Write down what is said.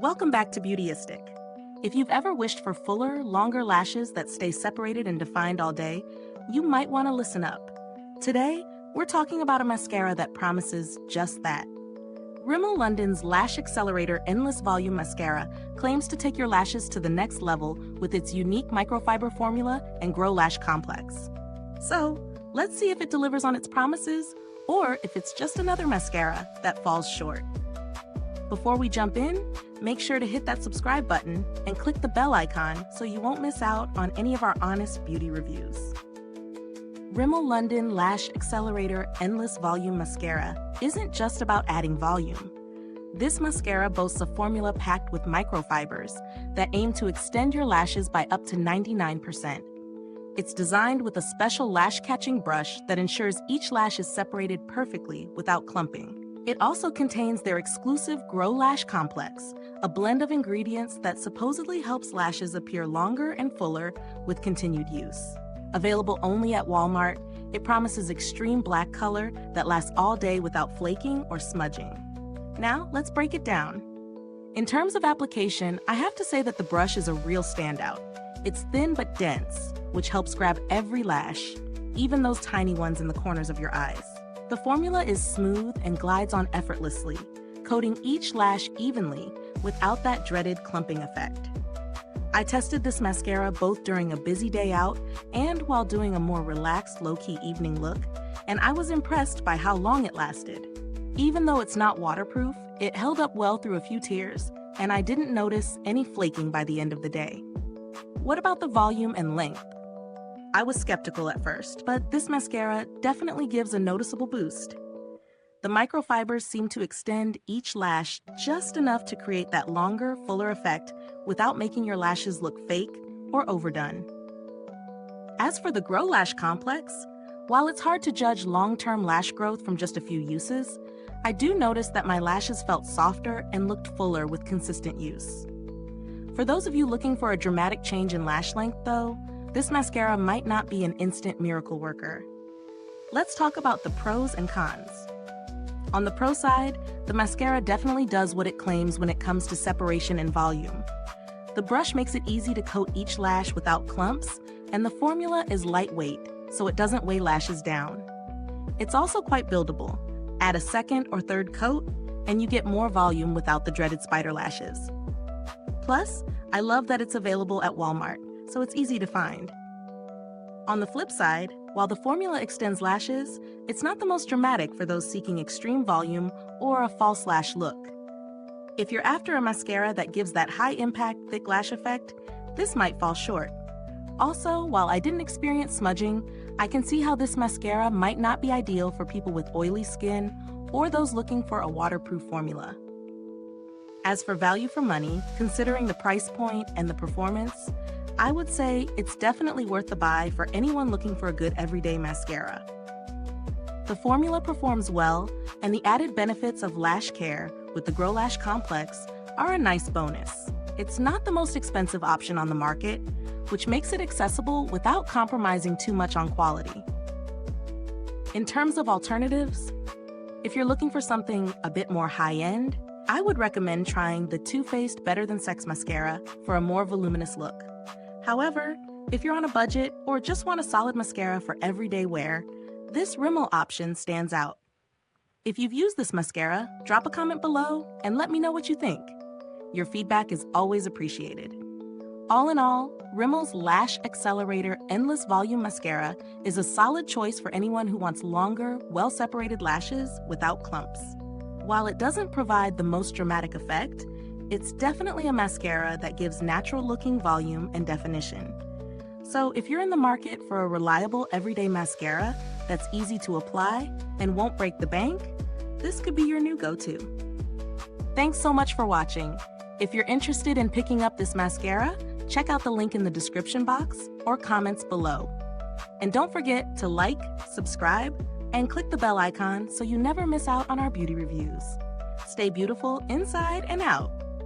Welcome back to Beautyistic. If you've ever wished for fuller, longer lashes that stay separated and defined all day, you might want to listen up. Today, we're talking about a mascara that promises just that. Rimmel London's Lash Accelerator Endless Volume Mascara claims to take your lashes to the next level with its unique microfiber formula and Grow-Lash Complex. So, let's see if it delivers on its promises or if it's just another mascara that falls short. Before we jump in, make sure to hit that subscribe button and click the bell icon so you won't miss out on any of our honest beauty reviews. Rimmel London Lash Accelerator Endless Volume Mascara isn't just about adding volume. This mascara boasts a formula packed with microfibers that aim to extend your lashes by up to 99%. It's designed with a special lash-catching brush that ensures each lash is separated perfectly without clumping. It also contains their exclusive Grow-Lash Complex, a blend of ingredients that supposedly helps lashes appear longer and fuller with continued use. Available only at Walmart, it promises extreme black color that lasts all day without flaking or smudging. Now, let's break it down. In terms of application, I have to say that the brush is a real standout. It's thin but dense, which helps grab every lash, even those tiny ones in the corners of your eyes. The formula is smooth and glides on effortlessly, coating each lash evenly without that dreaded clumping effect. I tested this mascara both during a busy day out and while doing a more relaxed, low-key evening look, and I was impressed by how long it lasted. Even though it's not waterproof, it held up well through a few tears, and I didn't notice any flaking by the end of the day. What about the volume and length? I was skeptical at first, but this mascara definitely gives a noticeable boost. The microfibers seem to extend each lash just enough to create that longer, fuller effect without making your lashes look fake or overdone. As for the Grow-Lash Complex, while it's hard to judge long-term lash growth from just a few uses, I do notice that my lashes felt softer and looked fuller with consistent use. For those of you looking for a dramatic change in lash length, though, this mascara might not be an instant miracle worker. Let's talk about the pros and cons. On the pro side, the mascara definitely does what it claims when it comes to separation and volume. The brush makes it easy to coat each lash without clumps, and the formula is lightweight, so it doesn't weigh lashes down. It's also quite buildable. Add a second or third coat, and you get more volume without the dreaded spider lashes. Plus, I love that it's available at Walmart, so it's easy to find. On the flip side, while the formula extends lashes, it's not the most dramatic for those seeking extreme volume or a false lash look. If you're after a mascara that gives that high-impact, thick lash effect, this might fall short. Also, while I didn't experience smudging, I can see how this mascara might not be ideal for people with oily skin or those looking for a waterproof formula. As for value for money, considering the price point and the performance, I would say it's definitely worth the buy for anyone looking for a good everyday mascara. The formula performs well, and the added benefits of lash care with the Grow-Lash Complex are a nice bonus. It's not the most expensive option on the market, which makes it accessible without compromising too much on quality. In terms of alternatives, if you're looking for something a bit more high-end, I would recommend trying the Too Faced Better Than Sex mascara for a more voluminous look. However, if you're on a budget or just want a solid mascara for everyday wear, this Rimmel option stands out. If you've used this mascara, drop a comment below and let me know what you think. Your feedback is always appreciated. All in all, Rimmel's Lash Accelerator Endless Volume Mascara is a solid choice for anyone who wants longer, well-separated lashes without clumps. While it doesn't provide the most dramatic effect, it's definitely a mascara that gives natural-looking volume and definition. So if you're in the market for a reliable everyday mascara that's easy to apply and won't break the bank, this could be your new go-to. Thanks so much for watching. If you're interested in picking up this mascara, check out the link in the description box or comments below. And don't forget to like, subscribe, and click the bell icon so you never miss out on our beauty reviews. Stay beautiful inside and out.